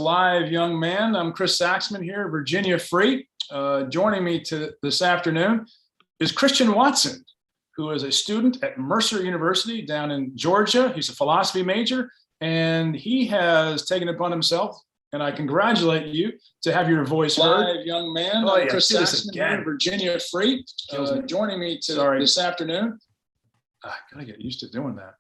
live, young man. I'm Chris Saxman here, Virginia Free. Joining me this afternoon is Christian Watson, who is a student at Mercer University down in Georgia. He's a philosophy major, and he has taken it upon himself, and I congratulate you to have your voice heard. Live, young man. I'm Chris Saxman here, Virginia Free. Joining me this afternoon. I gotta get used to doing that.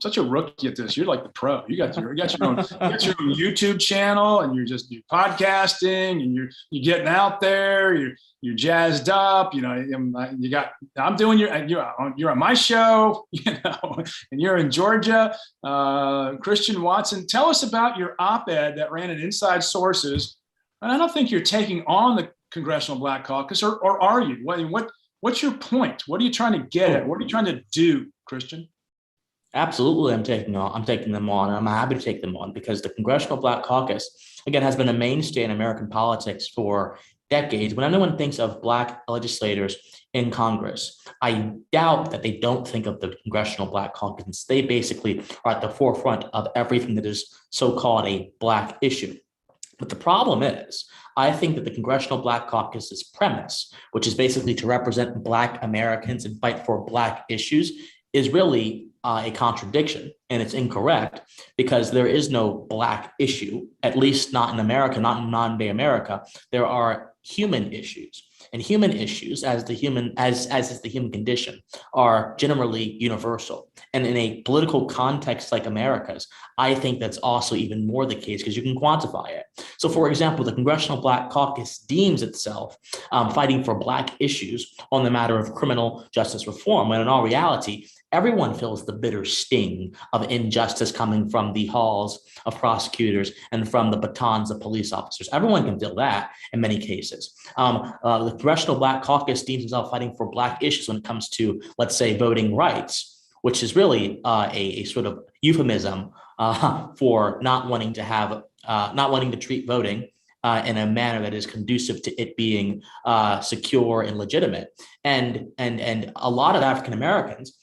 Such a rookie at this. You're like the pro. You got your own YouTube channel, and you're podcasting, and you're getting out there. You're jazzed up. You know, I'm doing you're on my show. And you're in Georgia. Christian Watson, tell us about your op-ed that ran in Inside Sources. And I don't think you're taking on the Congressional Black Caucus, or are you? What's your point? What are you trying to get at? What are you trying to do, Christian? Absolutely, I'm taking them on, and I'm happy to take them on because the Congressional Black Caucus, again, has been a mainstay in American politics for decades. When anyone thinks of Black legislators in Congress, I doubt that they don't think of the Congressional Black Caucus. They basically are at the forefront of everything that is so-called a Black issue. But the problem is, I think that the Congressional Black Caucus's premise, which is basically to represent Black Americans and fight for Black issues, is really a contradiction, and it's incorrect because there is no Black issue, at least not in America, not in non-Bay America. There are human issues, and human issues, as is the human condition, are generally universal. And in a political context like America's, I think that's also even more the case because you can quantify it. So, for example, the Congressional Black Caucus deems itself fighting for Black issues on the matter of criminal justice reform, when in all reality, everyone feels the bitter sting of injustice coming from the halls of prosecutors and from the batons of police officers. Everyone can feel that in many cases. The Congressional Black Caucus deems itself fighting for Black issues when it comes to, let's say, voting rights, which is really a sort of euphemism for not wanting to treat voting in a manner that is conducive to it being secure and legitimate. And a lot of African Americans,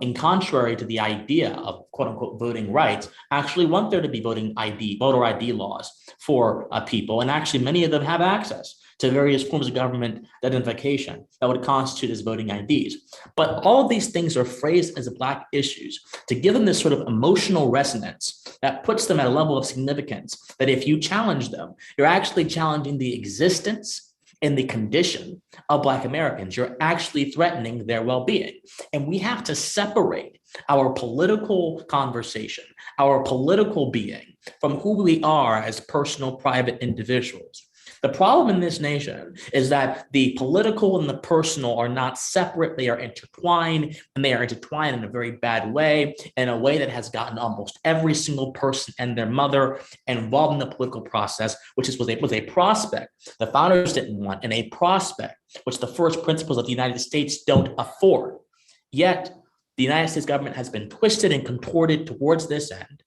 in contrary to the idea of quote unquote voting rights, actually want there to be voter ID laws for people. And actually many of them have access to various forms of government identification that would constitute as voting IDs. But all of these things are phrased as Black issues to give them this sort of emotional resonance that puts them at a level of significance that if you challenge them, you're actually challenging the existence and the condition of Black Americans. You're actually threatening their well-being. And we have to separate our political conversation, our political being, from who we are as personal, private individuals. The problem in this nation is that the political and the personal are not separate. They are intertwined, and they are intertwined in a very bad way, in a way that has gotten almost every single person and their mother involved in the political process, which was a prospect the founders didn't want, and a prospect which the first principles of the United States don't afford. Yet, the United States government has been twisted and contorted towards this end,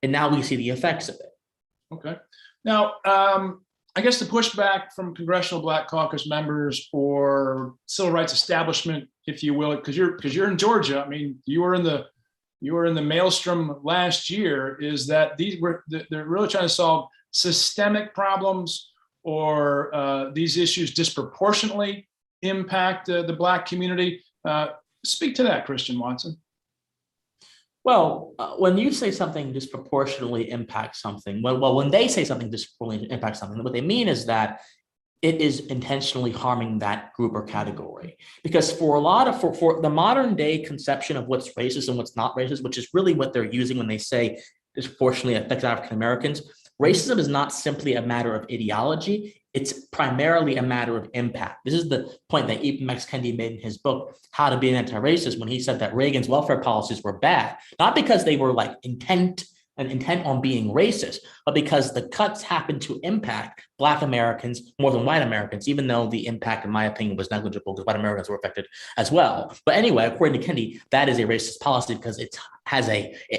and now we see the effects of it. Okay. Now, I guess the pushback from Congressional Black Caucus members or civil rights establishment, if you will, because you're in Georgia. I mean, you were in the maelstrom last year. Is that they're really trying to solve systemic problems, or these issues disproportionately impact the Black community? Speak to that, Christian Watson. Well, when you say something disproportionately impacts something, when they say something disproportionately impacts something, what they mean is that it is intentionally harming that group or category. Because for the modern day conception of what's racist and what's not racist, which is really what they're using when they say disproportionately affects African Americans, racism is not simply a matter of ideology. It's primarily a matter of impact. This is the point that Ibn Max Kendi made in his book, How to Be an Anti-Racist, when he said that Reagan's welfare policies were bad, not because they were intent on being racist, but because the cuts happened to impact Black Americans more than white Americans, even though the impact, in my opinion, was negligible because white Americans were affected as well. But anyway, according to Kendi, that is a racist policy because it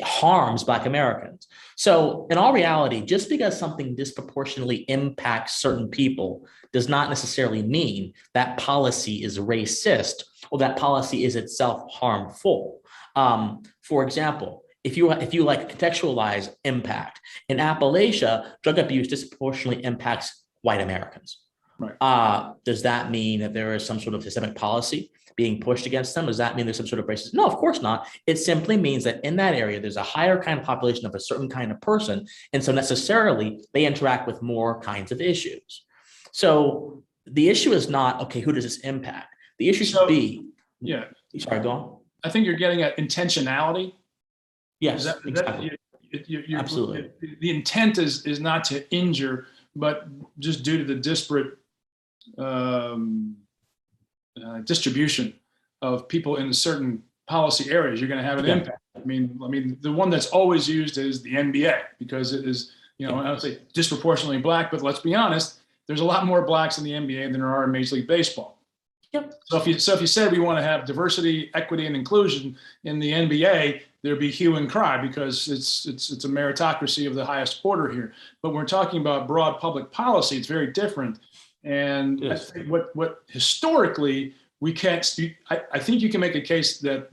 harms Black Americans. So in all reality, just because something disproportionately impacts certain people does not necessarily mean that policy is racist or that policy is itself harmful. For example, if you like contextualize impact in Appalachia, drug abuse disproportionately impacts white Americans. Right. Does that mean that there is some sort of systemic policy being pushed against them? Does that mean there's some sort of racism? No, of course not. It simply means that in that area, there's a higher kind of population of a certain kind of person. And so necessarily they interact with more kinds of issues. So the issue is not, okay, who does this impact? The issue should be, yeah. Sorry, go on. I think you're getting at intentionality. Yes, exactly. Absolutely. The intent is not to injure, but just due to the disparate distribution of people in certain policy areas, you're going to have an impact. I mean, the one that's always used is the NBA because it is, I don't say disproportionately black, but let's be honest, there's a lot more blacks in the NBA than there are in Major League Baseball. Yep. So if you said we want to have diversity, equity, and inclusion in the NBA, there'd be hue and cry because it's a meritocracy of the highest order here. But when we're talking about broad public policy, it's very different. And yes. I think what historically we can't. I think you can make a case that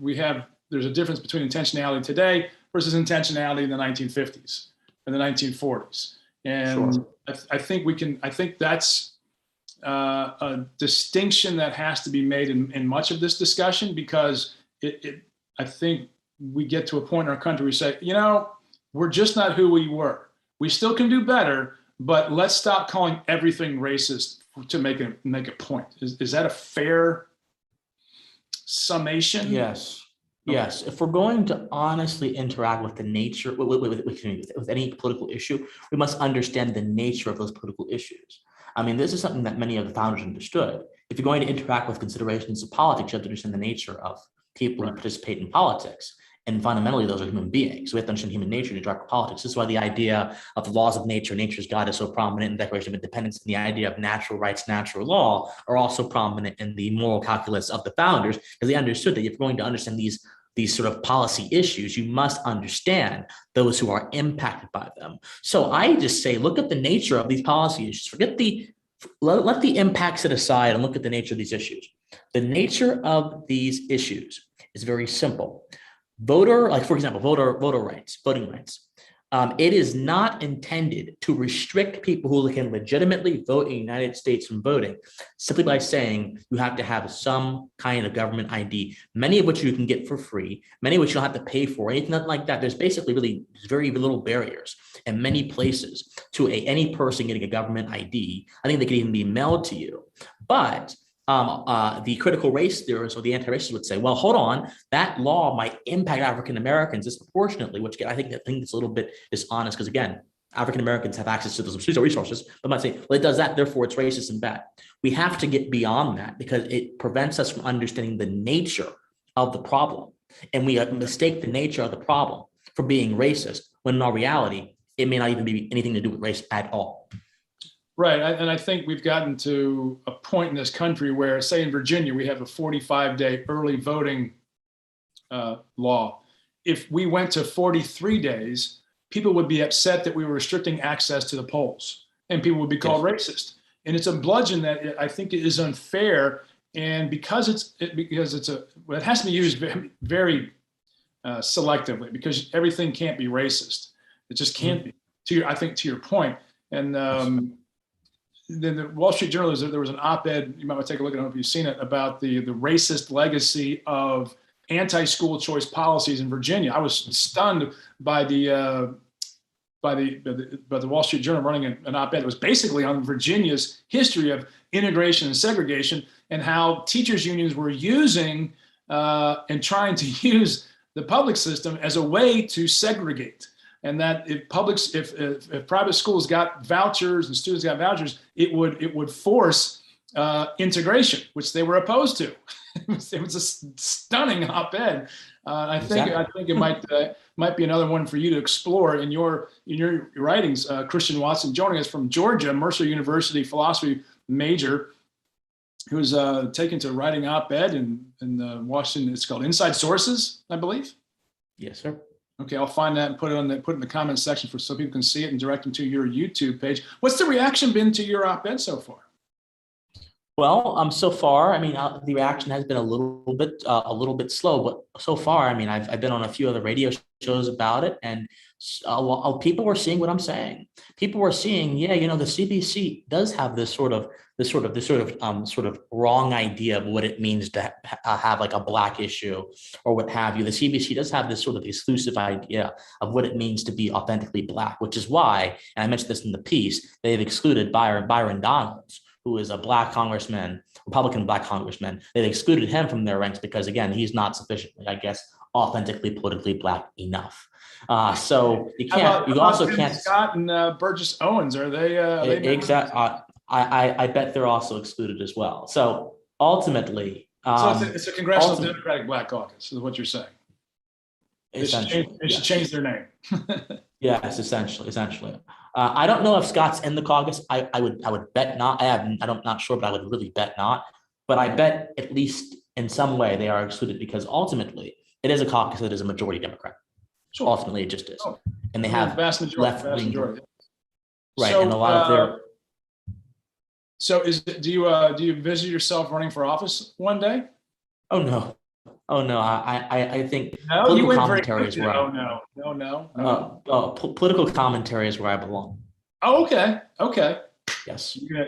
there's a difference between intentionality today versus intentionality in the 1950s and the 1940s. And sure. I think that's a distinction that has to be made in much of this discussion because I think we get to a point in our country where we say, we're just not who we were. We still can do better, but let's stop calling everything racist to make a point. Is that a fair summation? Yes. Okay. Yes. If we're going to honestly interact with the nature, with any political issue, we must understand the nature of those political issues. I mean, this is something that many of the founders understood. If you're going to interact with considerations of politics, you have to understand the nature of people who participate in politics. And fundamentally, those are human beings. So we have to understand human nature to interact with politics. This is why the idea of the laws of nature, nature's God, is so prominent in the Declaration of Independence, and the idea of natural rights, natural law are also prominent in the moral calculus of the founders, because they understood that if you're going to understand these sort of policy issues, you must understand those who are impacted by them. So I just say, look at the nature of these policy issues. Let the impacts sit aside and look at the nature of these issues. The nature of these issues is very simple. For example, voting rights. It is not intended to restrict people who can legitimately vote in the United States from voting simply by saying you have to have some kind of government ID, many of which you can get for free, many of which you'll have to pay for, anything like that. There's basically really very little barriers in many places to any person getting a government ID. I think they could even be mailed to you. But the critical race theorists or the anti-racists would say, well, hold on, that law might impact African Americans disproportionately, which I think it's a little bit dishonest because, again, African Americans have access to those resources, but might say, well, it does that, therefore it's racist and bad. We have to get beyond that because it prevents us from understanding the nature of the problem. And we mistake the nature of the problem for being racist, when in all reality, it may not even be anything to do with race at all. Right. And I think we've gotten to a point in this country where, say in Virginia, we have a 45-day early voting law. If we went to 43 days, people would be upset that we were restricting access to the polls and people would be called racist. And it's a bludgeon that I think is unfair. And because it has to be used very, very selectively because everything can't be racist. It just can't be, to your point. And then the Wall Street Journal, there was an op-ed, you might want to take a look at it if you've seen it, about the racist legacy of anti-school choice policies in Virginia. I was stunned by the Wall Street Journal running an op-ed. It was basically on Virginia's history of integration and segregation and how teachers unions were using and trying to use the public system as a way to segregate. And that if private schools got vouchers and students got vouchers, it would force integration, which they were opposed to. It was a stunning op-ed. I think it might be another one for you to explore in your writings. Christian Watson joining us from Georgia, Mercer University philosophy major, who's taken to writing op-ed in Washington. It's called Inside Sources, I believe. Yes, sir. Okay, I'll find that and put it in the comments section so people can see it and direct them to your YouTube page. What's the reaction been to your op-ed so far? Well, so far, I mean, the reaction has been a little bit slow, but so far, I mean, I've been on a few other radio shows about it, and people were seeing what I'm saying. People were seeing, yeah, the CBC does have this sort of wrong idea of what it means to have like a black issue or what have you. The CBC does have this sort of exclusive idea of what it means to be authentically black, which is why, and I mentioned this in the piece, they've excluded Byron Donalds, who is a black congressman, Republican black congressman. They've excluded him from their ranks because, again, he's not sufficiently, I guess, authentically politically black enough. So you can't. You also can't. Scott and Burgess Owens, are they? Exactly. I bet they're also excluded as well. So ultimately, so it's a Congressional Democratic Black Caucus, is what you're saying. They should change their name. Yes, essentially. I don't know if Scott's in the caucus. I would bet not. I'm not sure, but I would really bet not. But I bet at least in some way they are excluded because ultimately it is a caucus that is a majority Democrat. Sure. Ultimately, it just is, and they have vast majority. Right, so, and a lot of their. So do you visit yourself running for office one day? Oh no. I think political commentary is where political commentary is where I belong. Oh, okay. Yes. You're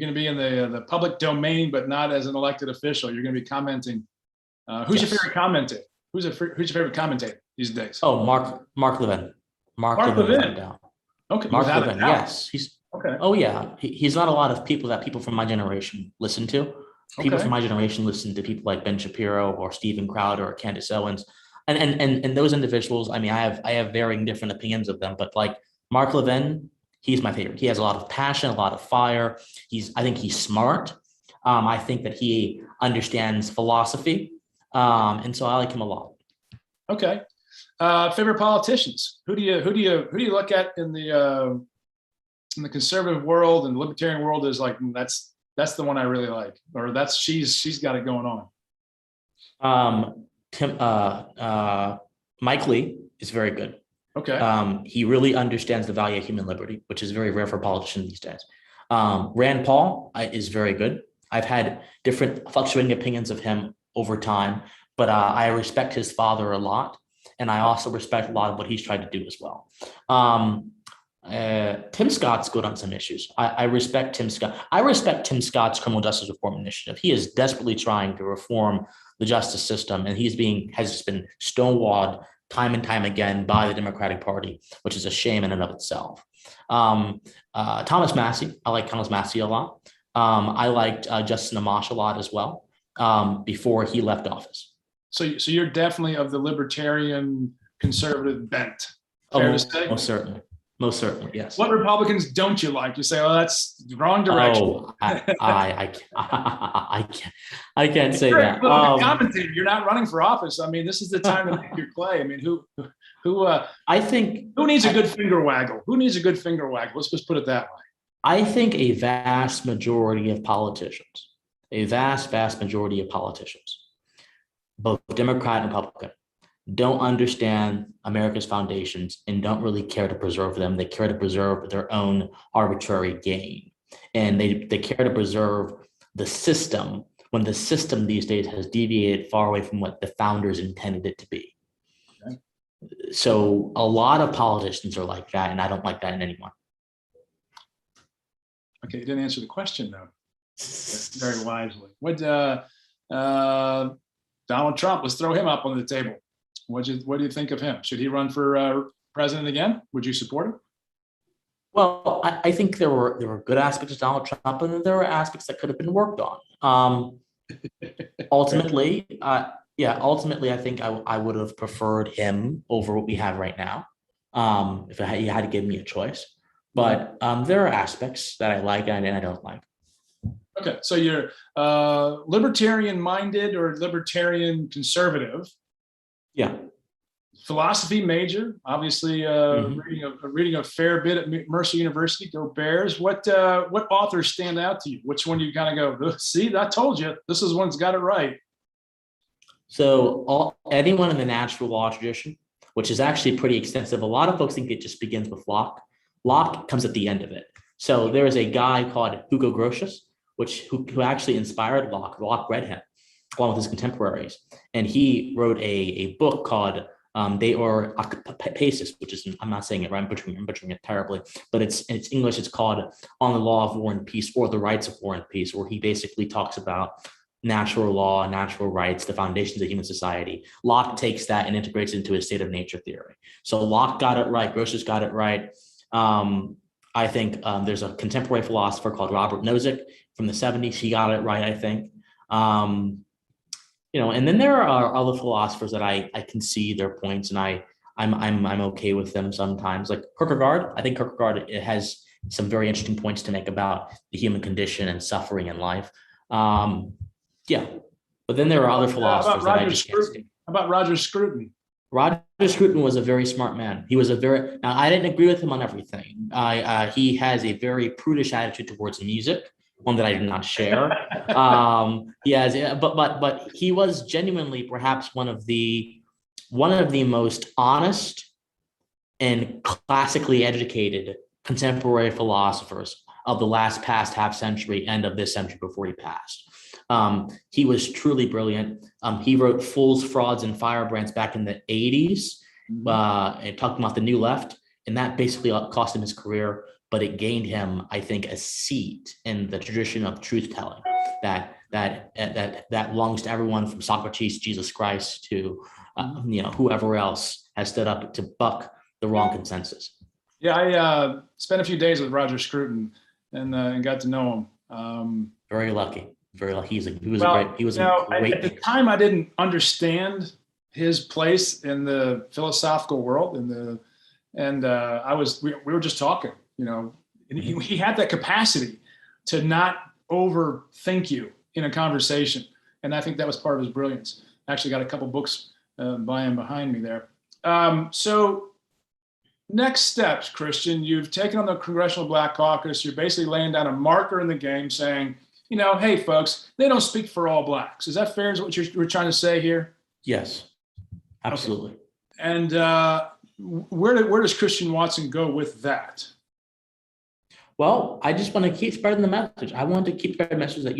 gonna be in the public domain, but not as an elected official. You're gonna be commenting. Who's your favorite commentator? Who's your favorite commentator these days? Oh, Mark Levin. Mark Levin. Okay. Mark Levin. Yes, he's. Okay. Oh yeah, he's not a lot of people that people from my generation listen to. People from my generation listen to people like Ben Shapiro or Steven Crowder or Candace Owens, and those individuals. I mean, I have varying different opinions of them, but like Mark Levin, he's my favorite. He has a lot of passion, a lot of fire. I think he's smart. I think that he understands philosophy, and so I like him a lot. Okay. Favorite politicians? Who do you look at in the conservative world and libertarian world is like that's the one I really like, or she's got it going on. Mike Lee is very good. Okay. He really understands the value of human liberty, which is very rare for politicians these days. Rand Paul is very good. I've had different fluctuating opinions of him over time, but I respect his father a lot, and I also respect a lot of what he's tried to do as well. Tim Scott's good on some issues. I respect Tim Scott. I respect Tim Scott's criminal justice reform initiative. He is desperately trying to reform the justice system, and has just been stonewalled time and time again by the Democratic Party, which is a shame in and of itself. Thomas Massie, I like Thomas Massie a lot. I liked Justin Amash a lot as well before he left office. So you're definitely of the libertarian conservative bent. Fair to say? Most certainly, yes. What Republicans don't you like? You say, "Oh, that's the wrong direction." Oh, I can't say that. Commentator, you're not running for office. I mean, this is the time to make your play. I mean, who needs a good finger waggle? Who needs a good finger waggle? Let's just put it that way. I think a vast majority of politicians, both Democrat and Republican, don't understand America's foundations and don't really care to preserve them. They care to preserve their own arbitrary gain. And they care to preserve the system when the system these days has deviated far away from what the founders intended it to be. Okay. So a lot of politicians are like that, and I don't like that in anyone. Okay, you didn't answer the question though. Very wisely. What Donald Trump, let's throw him up on the table. What do you think of him? Should he run for president again? Would you support him? Well, I think there were good aspects of Donald Trump, and there were aspects that could have been worked on. Ultimately, I think I would have preferred him over what we have right now, if you had to give me a choice. But there are aspects that I like and I don't like. Okay, so you're libertarian-minded or libertarian conservative. Yeah. Philosophy major, obviously reading a fair bit at Mercer University. Go Bears! What authors stand out to you? Which one do you kind of go, see, I told you, this is one's got it right? So anyone in the natural law tradition, which is actually pretty extensive. A lot of folks think it just begins with Locke. Locke comes at the end of it. So there is a guy called Hugo Grotius, who actually inspired Locke. Locke read him along with his contemporaries. And he wrote a book called They are Pacis, which is, I'm not saying it right, I'm butchering it terribly, but it's English. It's called On the Law of War and Peace, or the Rights of War and Peace, where he basically talks about natural law, natural rights, the foundations of human society. Locke takes that and integrates it into his state of nature theory. So Locke got it right. Grotius got it right. I think there's a contemporary philosopher called Robert Nozick from the 70s. He got it right, I think. And then there are other philosophers that I can see their points, and I'm okay with them sometimes. Like Kierkegaard, I think Kierkegaard, it has some very interesting points to make about the human condition and suffering in life. But then there are other philosophers that I just can't see. How about Roger Scruton? Roger Scruton was a very smart man. Now I didn't agree with him on everything. He has a very prudish attitude towards music, one that I do not share. But he was genuinely perhaps one of the most honest and classically educated contemporary philosophers of the past half century and of this century before he passed. He was truly brilliant. He wrote Fools, Frauds, and Firebrands back in the 80s, and talking about the New Left, and that basically cost him his career, but it gained him, I think, a seat in the tradition of truth-telling that belongs to everyone from Socrates, Jesus Christ, to whoever else has stood up to buck the wrong consensus. Yeah, I spent a few days with Roger Scruton and got to know him. Very lucky. Very lucky. He was a great. At the time, I didn't understand his place in the philosophical world, we were just talking, and he had that capacity to not overthink you in a conversation, and I think that was part of his brilliance. I actually got a couple books by him behind me there. So next steps, Christian, you've taken on the Congressional Black Caucus. You're basically laying down a marker in the game, saying, hey, folks, they don't speak for all blacks. Is that fair? Is what you're trying to say here? Yes, absolutely. Okay. And where does Christian Watson go with that? Well, I just want to keep spreading the message. I want to keep spreading the message that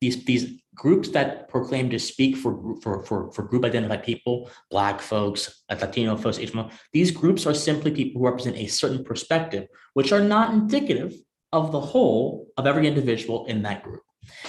these groups that proclaim to speak for group identified people, Black folks, Latino folks, Asian folks, these groups are simply people who represent a certain perspective, which are not indicative of the whole of every individual in that group.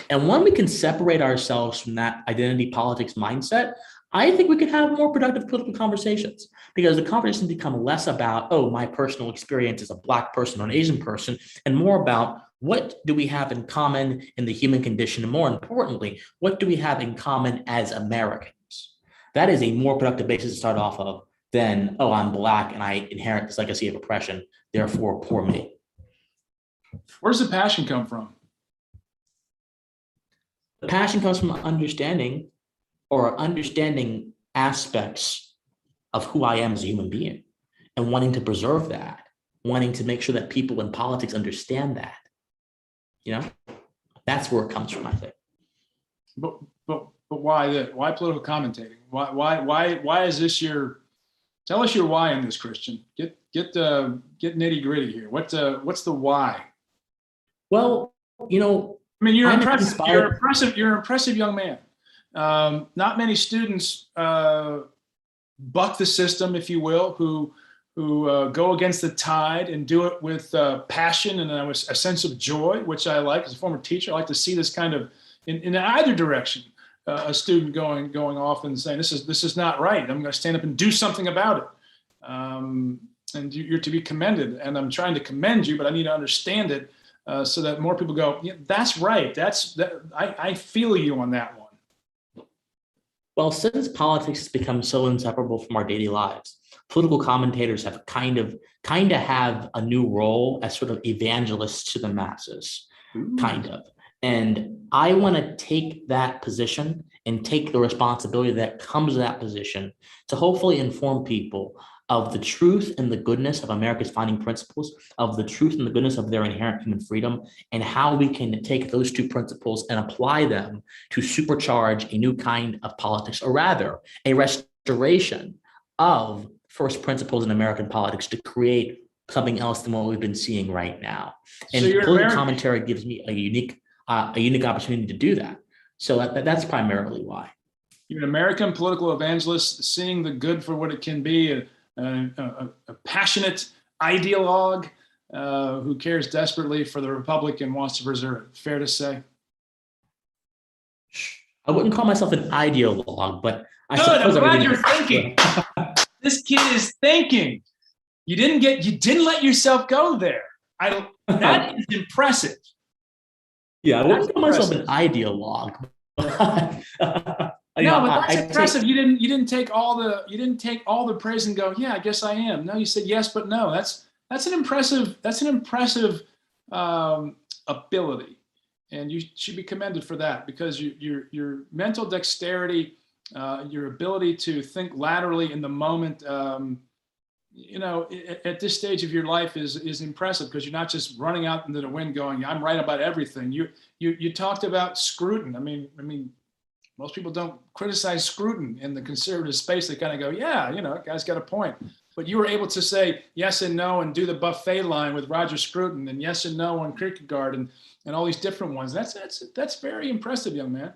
And when we can separate ourselves from that identity politics mindset, I think we could have more productive political conversations, because the conversations become less about, my personal experience as a Black person or an Asian person, and more about what do we have in common in the human condition, and more importantly, what do we have in common as Americans? That is a more productive basis to start off of than, I'm Black and I inherit this legacy of oppression, therefore poor me. Where does the passion come from? The passion comes from understanding aspects of who I am as a human being, and wanting to preserve that, wanting to make sure that people in politics understand that. That's where it comes from, I think. But why that? Why political commentating? Why is this your? Tell us your why in this, Christian. Get nitty gritty here. What's the why? Well, you're impressive. You're an impressive young man. Not many students buck the system, if you will, who go against the tide and do it with passion and a sense of joy, which I like. As a former teacher, I like to see this kind of in either direction. A student going off and saying, this is not right. I'm going to stand up and do something about it. And you're to be commended. And I'm trying to commend you, but I need to understand it so that more people go, that's right. I feel you on that one. Well, since politics has become so inseparable from our daily lives, political commentators have kind of have a new role as sort of evangelists to the masses, kind of. And I want to take that position and take the responsibility that comes with that position to hopefully inform people of the truth and the goodness of America's founding principles, of the truth and the goodness of their inherent human freedom, and how we can take those two principles and apply them to supercharge a new kind of politics, or rather a restoration of first principles in American politics to create something else than what we've been seeing right now. And so political commentary gives me a unique opportunity to do that. So that's primarily why. You're an American political evangelist, seeing the good for what it can be, a passionate ideologue who cares desperately for the Republic and wants to preserve it. Fair to say? I wouldn't call myself an ideologue, but I Good. I'm suppose glad everything. you're thinking. This kid is thinking. You didn't let yourself go there. That is impressive. Yeah, I That's wouldn't call myself an impressive. ideologue. No, but that's impressive. You didn't take all the praise and go, yeah, I guess I am. No, you said yes, but no. That's an impressive ability, and you should be commended for that because your mental dexterity, your ability to think laterally in the moment. At this stage of your life is impressive because you're not just running out into the wind going, I'm right about everything. You talked about Scruton. I mean, most people don't criticize Scruton in the conservative space. They kind of go, yeah, guy's got a point. But you were able to say yes and no and do the buffet line with Roger Scruton and yes and no on Kierkegaard and all these different ones. That's very impressive, young man.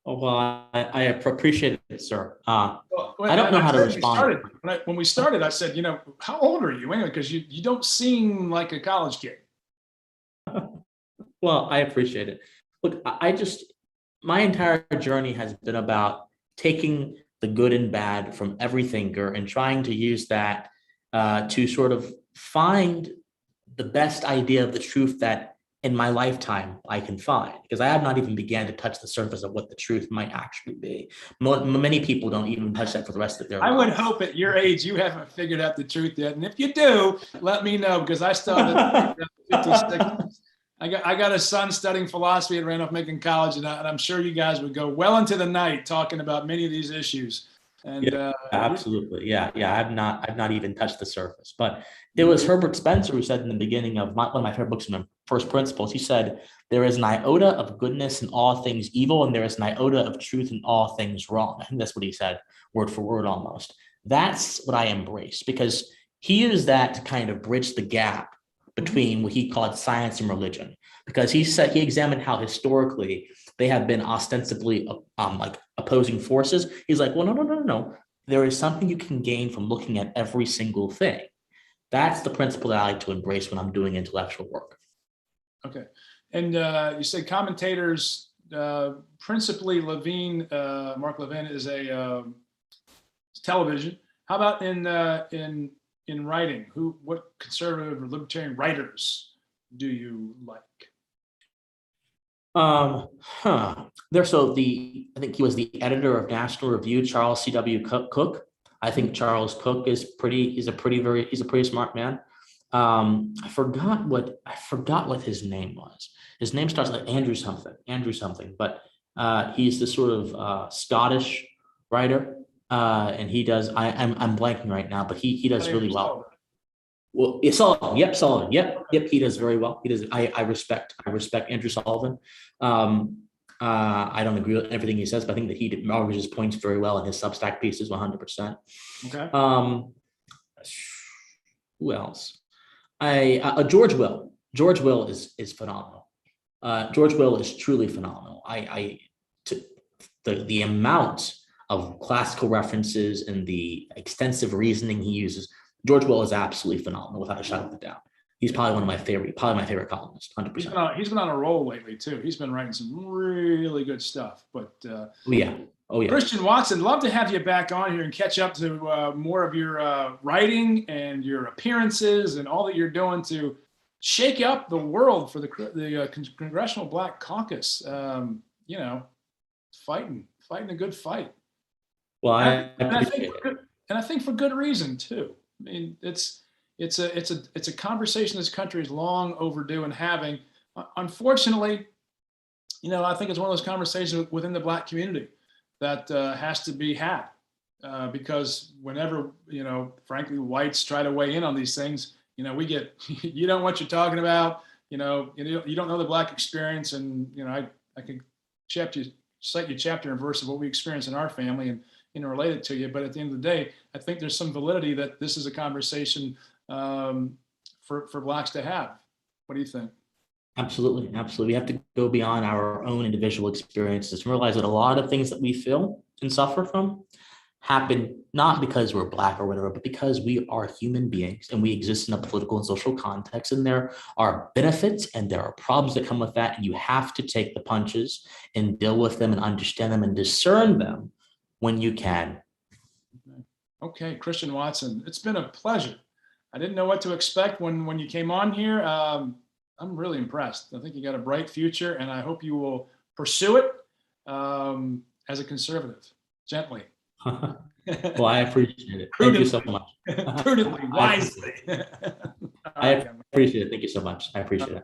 Oh, well, I appreciate it, sir. Well, I don't know how to respond. When we started, I said, how old are you? Anyway, because you don't seem like a college kid. Well, I appreciate it. Look, my entire journey has been about taking the good and bad from every thinker and trying to use that to sort of find the best idea of the truth that in my lifetime I can find, because I have not even began to touch the surface of what the truth might actually be. Many people don't even touch that for the rest of their lives. I would hope at your age you haven't figured out the truth yet, and if you do, let me know because I still haven't figured out the 56. I got a son studying philosophy at Randolph-Macon College, and I'm sure you guys would go well into the night talking about many of these issues. And yeah, absolutely, yeah. I've not even touched the surface. But it was Herbert Spencer who said in the beginning of one of my favorite books, First Principles. He said, "There is an iota of goodness in all things evil, and there is an iota of truth in all things wrong." I think that's what he said, word for word, almost. That's what I embrace because he used that to kind of bridge the gap between what he called science and religion, because he examined how historically they have been ostensibly like opposing forces. He's like, well, no. There is something you can gain from looking at every single thing. That's the principle that I like to embrace when I'm doing intellectual work. Okay. And you said commentators, principally Mark Levin is a television. How about in writing? What conservative or libertarian writers do you like? I think he was the editor of National Review, Charles C.W. Cook. I think Charles Cook he's a pretty smart man. I forgot what his name was. His name starts like Andrew something, but he's the sort of Scottish writer. And he does, I'm blanking right now, but he does really well. Well, it's Sullivan. Yep, Sullivan. Yep. He does very well. He does. I respect Andrew Sullivan. I don't agree with everything he says, but I think that he argues his points very well in his Substack pieces, 100%. Okay. Who else? George Will. George Will is phenomenal. George Will is truly phenomenal. The amount of classical references and the extensive reasoning he uses. George Will is absolutely phenomenal, without a shadow of a doubt. He's probably my favorite columnist, 100%. He's been on a roll lately too. He's been writing some really good stuff. But oh yeah. Christian Watson, love to have you back on here and catch up to more of your writing and your appearances and all that you're doing to shake up the world for the Congressional Black Caucus. Fighting a good fight. Well, I appreciate it. And I think for good reason too. I mean, it's a conversation this country is long overdue in having. Unfortunately, I think it's one of those conversations within the Black community that has to be had because whenever frankly, whites try to weigh in on these things, we get you don't know what you're talking about. You don't know the Black experience, and I can cite you chapter and verse of what we experience in our family and relate it to you. But at the end of the day, I think there's some validity that this is a conversation for Blacks to have. What do you think? Absolutely, absolutely. We have to go beyond our own individual experiences and realize that a lot of things that we feel and suffer from happen not because we're Black or whatever, but because we are human beings and we exist in a political and social context. And there are benefits and there are problems that come with that. And you have to take the punches and deal with them and understand them and discern them when you can. Okay, Christian Watson, it's been a pleasure. I didn't know what to expect when you came on here. I'm really impressed. I think you got a bright future, and I hope you will pursue it as a conservative, gently. Well, I appreciate it. Thank you so Prudently, much. prudently, I appreciate wisely. it. All I right, appreciate it. Thank you so much. I appreciate it.